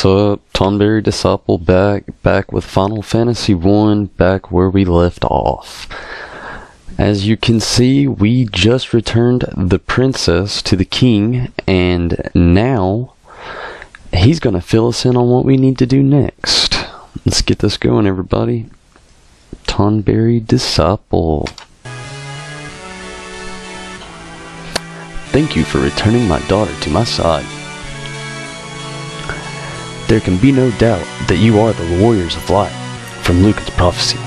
What's up? Tonberry Disciple back with Final Fantasy 1, back where we left off. As you can see, we just returned the princess to the king, and now he's gonna fill us in on what we need to do next. Let's get this going, everybody. Tonberry Disciple. Thank you for returning my daughter to my side. There can be no doubt that you are the warriors of light from Lucan's prophecy.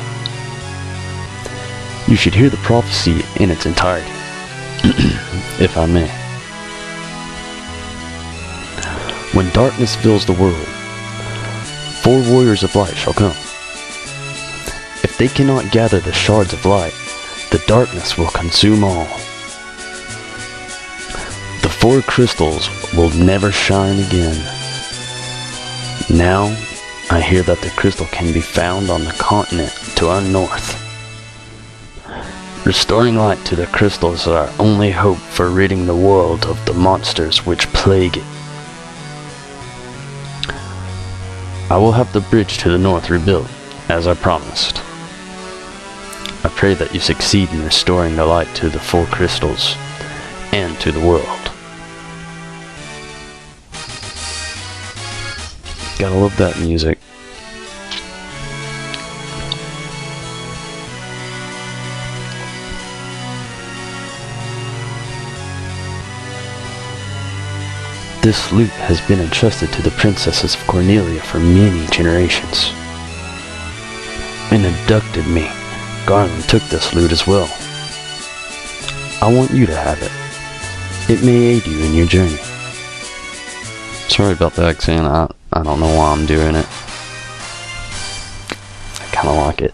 You should hear the prophecy in its entirety, if I may. When darkness fills the world, 4 warriors of light shall come. If they cannot gather the shards of light, the darkness will consume all. The 4 crystals will never shine again. Now, I hear that the crystal can be found on the continent to our north. Restoring light to the crystal is our only hope for ridding the world of the monsters which plague it. I will have the bridge to the north rebuilt, as I promised. I pray that you succeed in restoring the light to the 4 crystals, and to the world. Gotta love that music. This lute has been entrusted to the princesses of Cornelia for many generations. And abducted me. Garland took this lute as well. I want you to have it. It may aid you in your journey. Sorry about the accent. I don't know why I'm doing it. I kinda like it.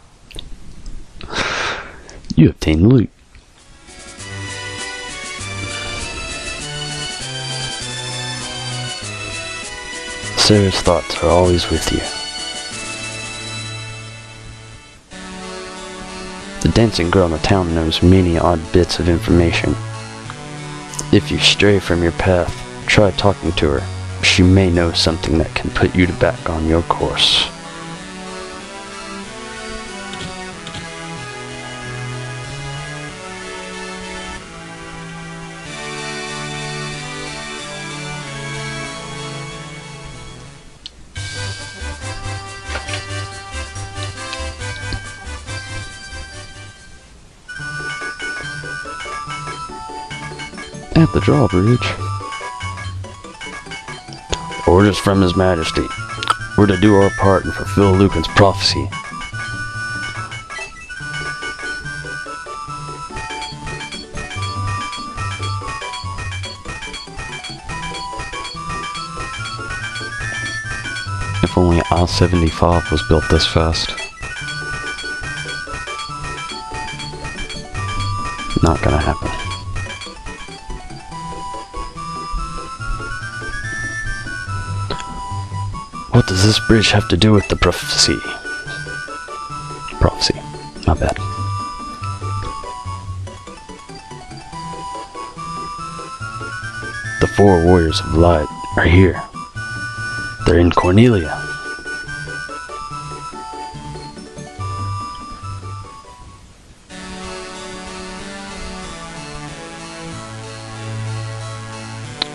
You obtain the loot. Sarah's thoughts are always with you. The dancing girl in the town knows many odd bits of information. If you stray from your path, try talking to her. She may know something that can put you back on your course. At the drawbridge. Orders from His Majesty. We're to do our part and fulfill Lucan's prophecy. If only I-75 was built this fast. Not gonna happen. What does this bridge have to do with the prophecy? Prophecy. My bad. The 4 warriors of light are here. They're in Cornelia.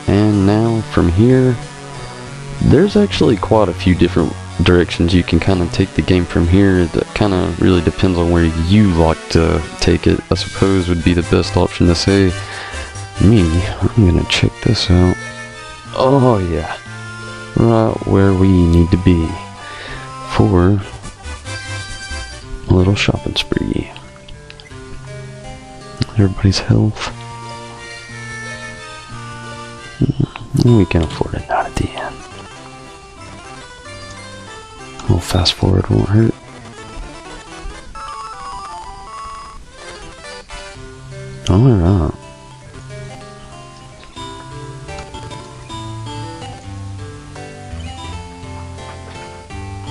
And now from here, there's actually quite a few different directions you can kind of take the game from here. That kind of really depends on where you like to take it, I suppose would be the best option to say. Me, I'm gonna check this out. Oh yeah, right where we need to be for a little shopping spree. Everybody's health. We can afford it, not at the end. Well, fast forward won't hurt. Alright.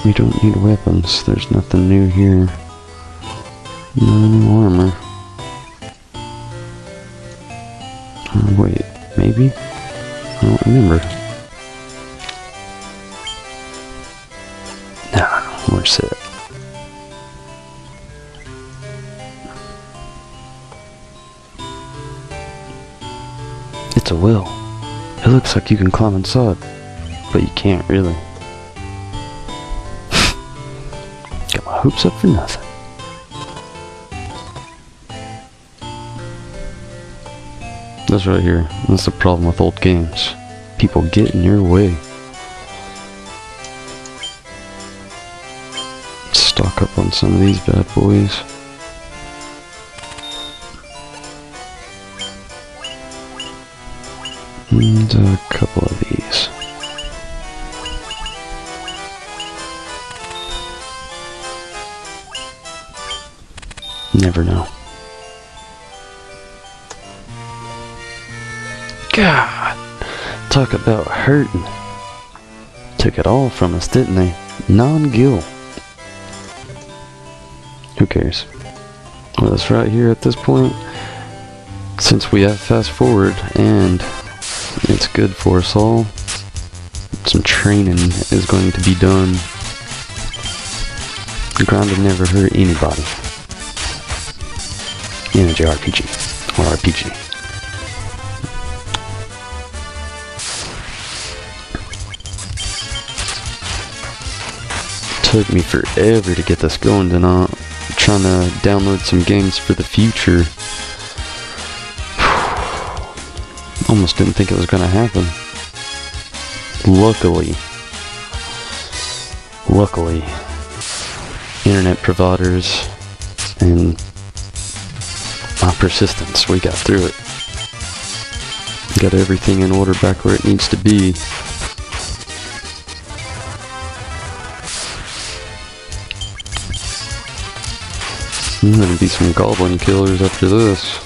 We don't need weapons. There's nothing new here. No new armor. Wait, maybe? I don't remember. It's a well. It looks like you can climb inside, but you can't really. Got my hopes up for nothing. That's right here. That's the problem with old games. People get in your way. Stock up on some of these bad boys. And a couple of these. Never know. God, talk about hurting. Took it all from us, didn't they? Non-gill. Who cares? Well, that's right here at this point. Since we have fast forward and it's good for us all, some training is going to be done. Grinding never hurt anybody in a JRPG or RPG. Took me forever to get this going tonight. Trying to download some games for the future. Almost didn't think it was gonna happen. Luckily, internet providers and my persistence, we got through it. Got everything in order back where it needs to be. Gonna be some goblin killers after this.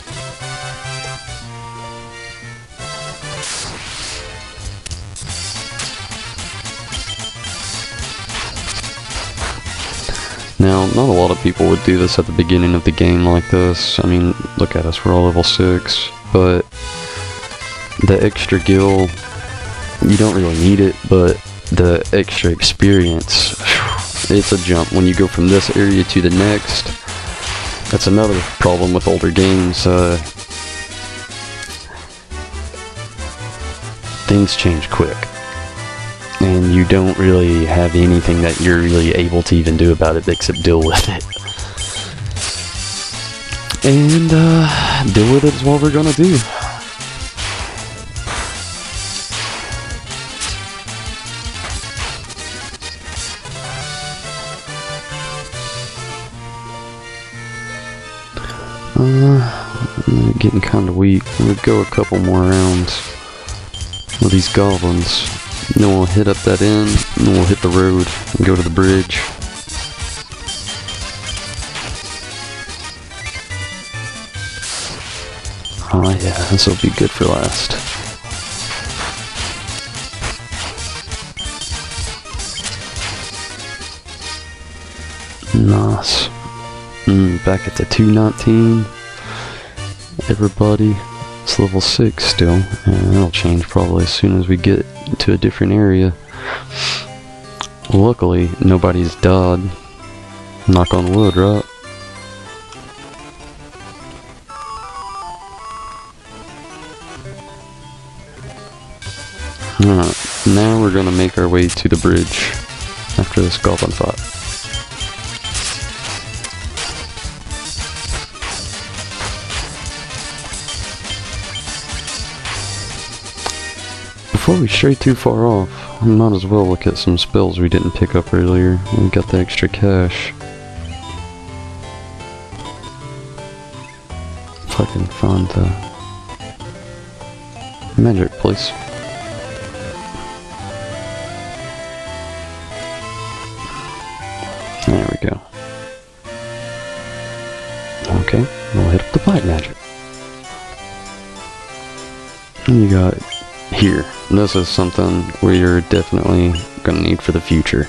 Now, not a lot of people would do this at the beginning of the game like this. I mean, look at us, we're all level 6, but the extra gil, you don't really need it, but the extra experience, it's a jump. When you go from this area to the next, that's another problem with older games. Things change quick, and you don't really have anything that you're really able to even do about it except deal with it. And deal with it is what we're gonna do. Getting kind of weak. We'll go a couple more rounds with these goblins. Then we'll hit up that end, and then we'll hit the road and go to the bridge. Oh yeah, this will be good for last. Nice. Back at the 219. Everybody, it's level 6 still, and it'll change probably as soon as we get to a different area. Luckily, nobody's died. Knock on wood, right? Alright, now we're gonna make our way to the bridge after this goblin fight. Before we stray too far off, we might as well look at some spells we didn't pick up earlier. We got the extra cash. If I can find the magic place. There we go. Okay, we'll hit up the bite magic. And you got here. This is something we're definitely gonna need for the future.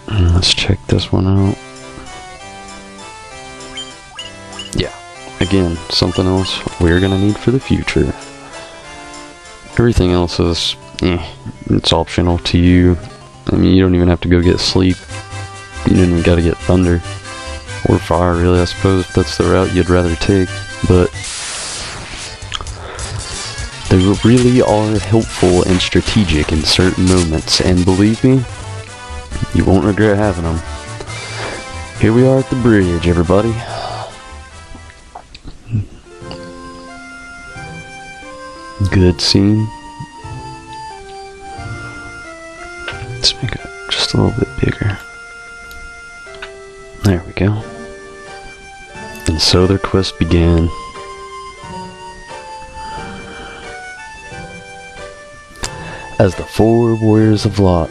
Let's check this one out. Yeah, again, something else we're gonna need for the future. Everything else is, it's optional to you. I mean, you don't even have to go get sleep. You don't even gotta get thunder. Or fire, really, I suppose, if that's the route you'd rather take. But they really are helpful and strategic in certain moments, and believe me, you won't regret having them. Here we are at the bridge, everybody. Good scene. Let's make it just a little bit bigger. There we go. And so their quest began. As the four warriors of Lot,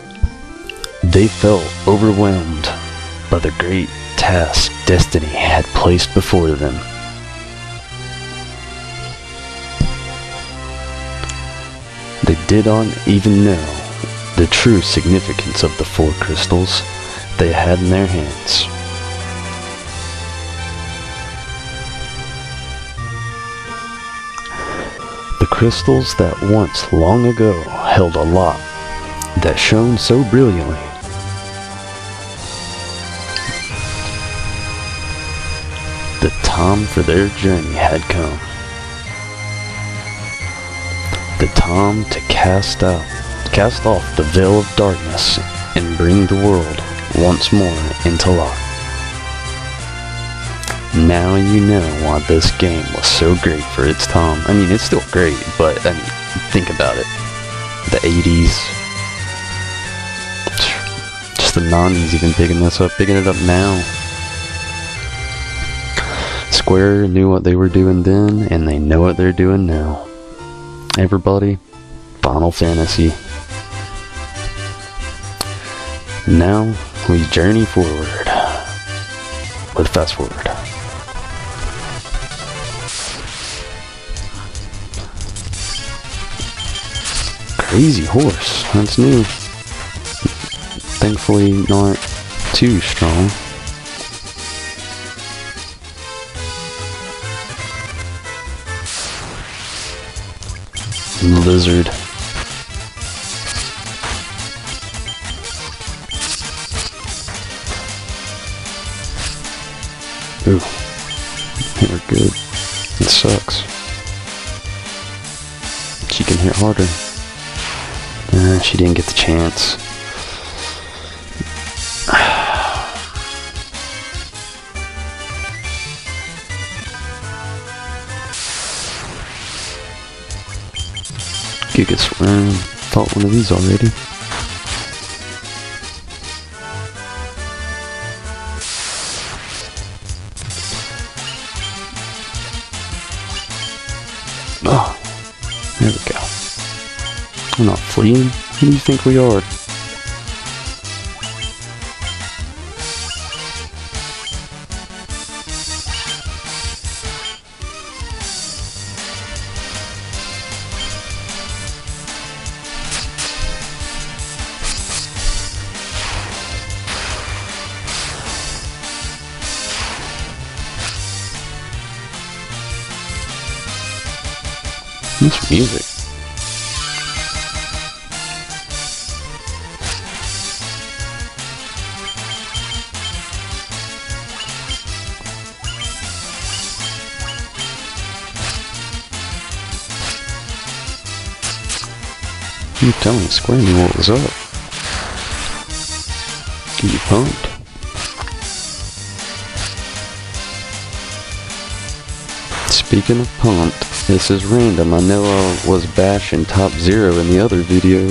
they felt overwhelmed by the great task destiny had placed before them. They did not even know the true significance of the four crystals they had in their hands. The crystals that once long ago held a lot that shone so brilliantly. The time for their journey had come. The time to cast off the veil of darkness and bring the world once more into light. Now you know why this game was so great for its time. I mean, it's still great, but I mean, think about it. The 80s, just the 90s even picking it up now. Square knew what they were doing then, and they know what they're doing now. Everybody, Final Fantasy. Now we journey forward with Fast Forward. Crazy horse, that's new. Thankfully not too strong. Lizard. Ooh, hit her good. It sucks. She can hit harder. She didn't get the chance. Giga Swarm. Fought one of these already. Oh, there we go. I'm not fleeing. Who do you think we are? This music. You telling Square knew what was up. Get you pumped. Speaking of pumped, this is random. I know I was bashing Top Zero in the other video,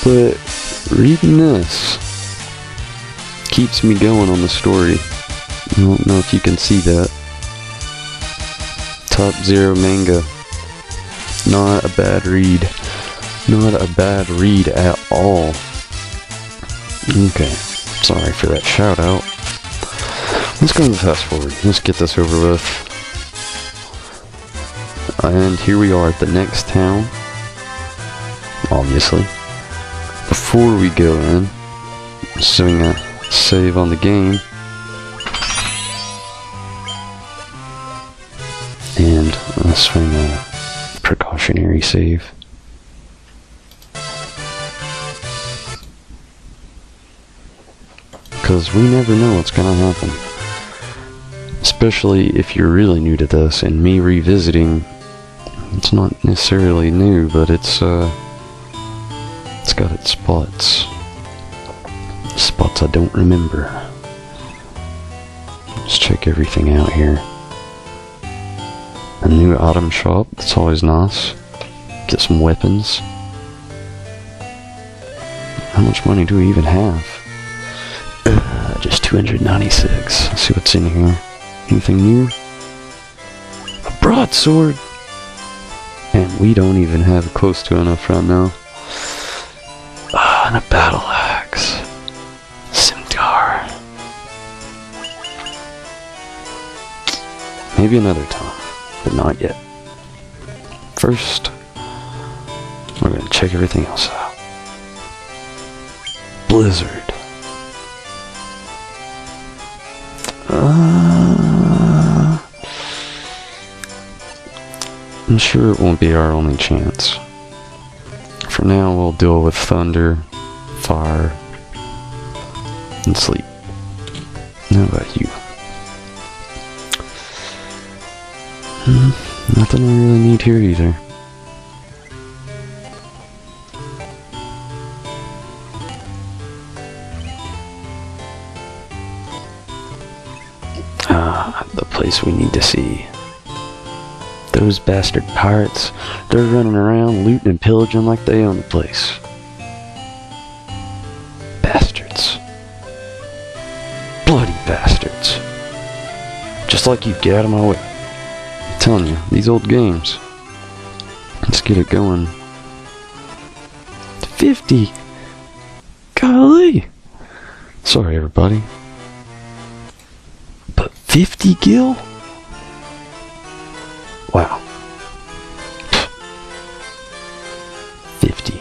but reading this keeps me going on the story. I don't know if you can see that. Top Zero manga. Not a bad read. Not a bad read at all. Okay, sorry for that shout out. Let's go to Fast Forward. Let's get this over with. And here we are at the next town. Obviously. Before we go in, just doing a save on the game. And let's swing a precautionary save. Because we never know what's gonna happen. especially if you're really new to this, and me revisiting, it's not necessarily new, but it's got its spots. Spots I don't remember. Let's check everything out here. A new item shop, that's always nice. Get some weapons. How much money do we even have? Just 296. Let's see what's in here. Anything new? A broadsword! And we don't even have close to enough right now. And a battle axe. Scimitar. Maybe another time, but not yet. First, we're gonna check everything else out. Blizzard. I'm sure it won't be our only chance. For now, we'll deal with thunder, fire, and sleep. How about you? Nothing I really need here either. The place we need to see. Those bastard pirates, they're running around looting and pillaging like they own the place. Bastards. Bloody bastards. Just like you, get out of my way. I'm telling you, these old games. Let's get it going. 50! Golly! Sorry everybody. But 50 gil? Wow. 50.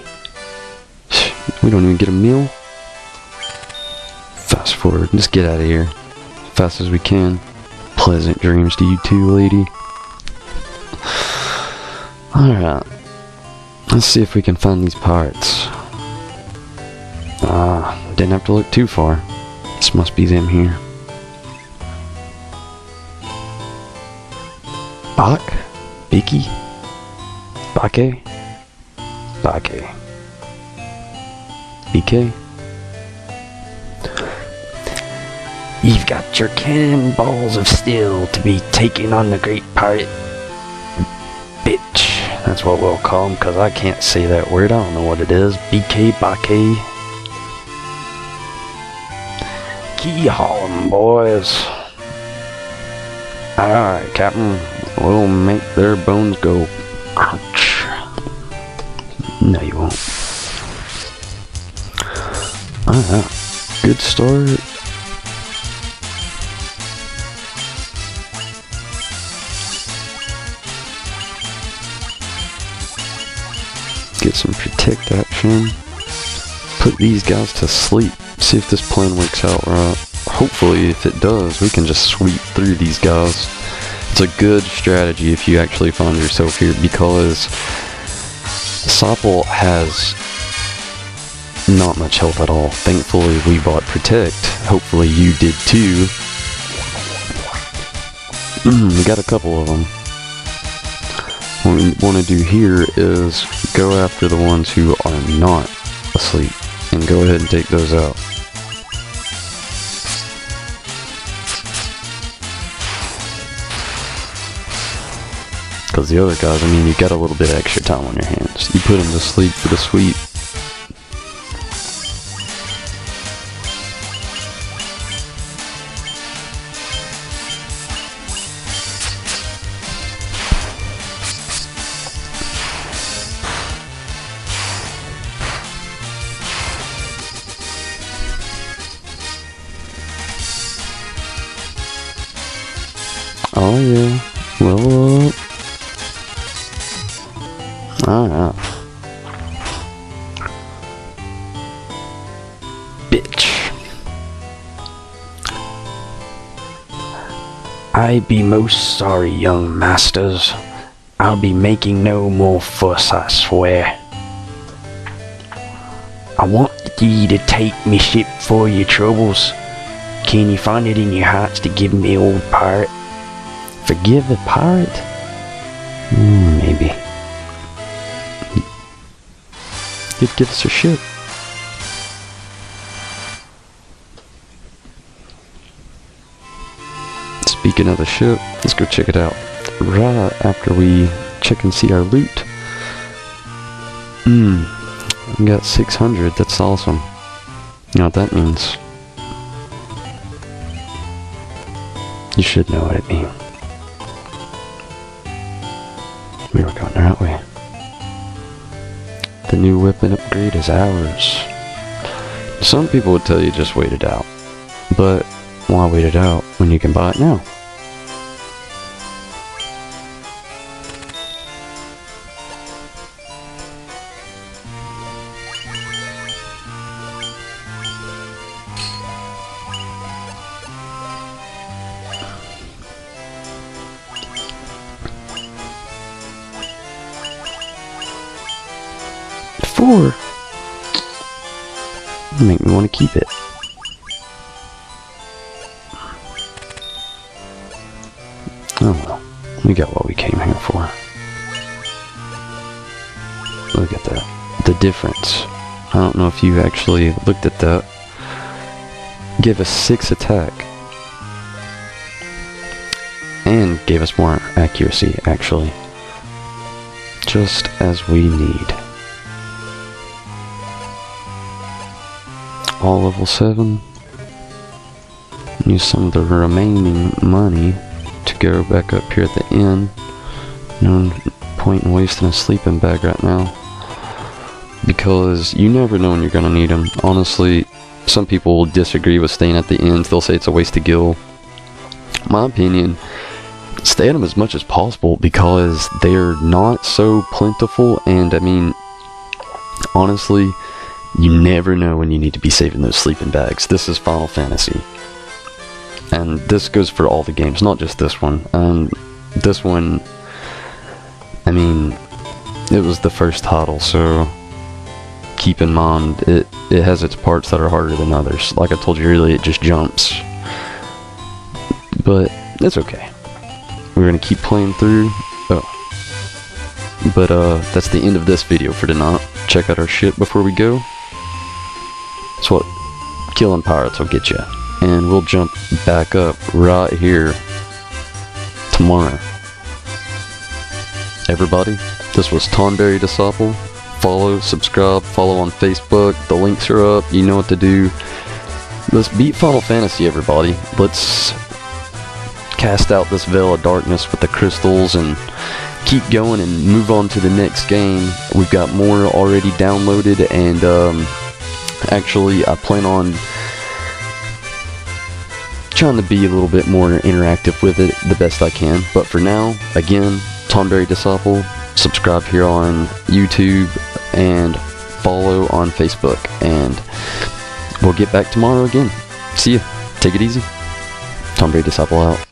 We don't even get a meal. Fast forward. Just get out of here. As fast as we can. Pleasant dreams to you too, lady. Alright. Let's see if we can find these pirates. Didn't have to look too far. This must be them here. Bak? Biki? Bake? Bake. BK? You've got your cannonballs of steel to be taking on the great pirate bitch. That's what we'll call him, because I can't say that word. I don't know what it is. BK, Bake. Key haul 'em, boys. Alright, Captain. We'll make their bones go crunch. No, you won't. Alright. Good start. Get some protect action. Put these guys to sleep. See if this plan works out right. Hopefully, if it does, we can just sweep through these guys. It's a good strategy if you actually find yourself here, because Sopple has not much health at all. Thankfully, we bought Protect. Hopefully, you did too. We got a couple of them. What we want to do here is go after the ones who are not asleep and go ahead and take those out. Because the other guys, I mean, you got a little bit of extra time on your hands. You put them to sleep for the sweep. Oh yeah, level up. Alright. Bitch. I be most sorry, young masters. I'll be making no more fuss, I swear. I want ye to take me ship for your troubles. Can you find it in your hearts to give me old pirate Forgive a pirate? Maybe. He'd give us a ship. Speaking of the ship, let's go check it out. Right after we check and see our loot. We got 600, that's awesome. You know what that means? You should know what it means. We were going the right way. The new weapon upgrade is ours. Some people would tell you just wait it out. But why wait it out when you can buy it now? Four. Make me want to keep it. Oh well, we got what we came here for. Look at that. The difference. I don't know if you actually looked at that. Gave us 6 attack. And gave us more accuracy, actually. Just as we need. All level 7. Use some of the remaining money to go back up here at the inn. No point in wasting a sleeping bag right now, because you never know when you're gonna need them. Honestly, some people will disagree with staying at the inns. They'll say it's a waste of gil. My opinion, stay at them as much as possible because they're not so plentiful, and I mean, honestly, you never know when you need to be saving those sleeping bags. This is Final Fantasy. And this goes for all the games, not just this one. This one, I mean, it was the first title, so keep in mind, it has its parts that are harder than others. Like I told you earlier, it just jumps. But it's okay. We're gonna keep playing through. But that's the end of this video for tonight. Check out our ship before we go. That's what killing pirates will get you. And we'll jump back up right here tomorrow. Everybody, this was Tonberry Disciple. Follow, subscribe, follow on Facebook. The links are up. You know what to do. Let's beat Final Fantasy, everybody. Let's cast out this veil of darkness with the crystals and keep going and move on to the next game. We've got more already downloaded, and actually I plan on trying to be a little bit more interactive with it the best I can. But for now, again, Tonberry Disciple, subscribe here on YouTube and follow on Facebook, and we'll get back tomorrow again. See ya. Take it easy. Tonberry Disciple out.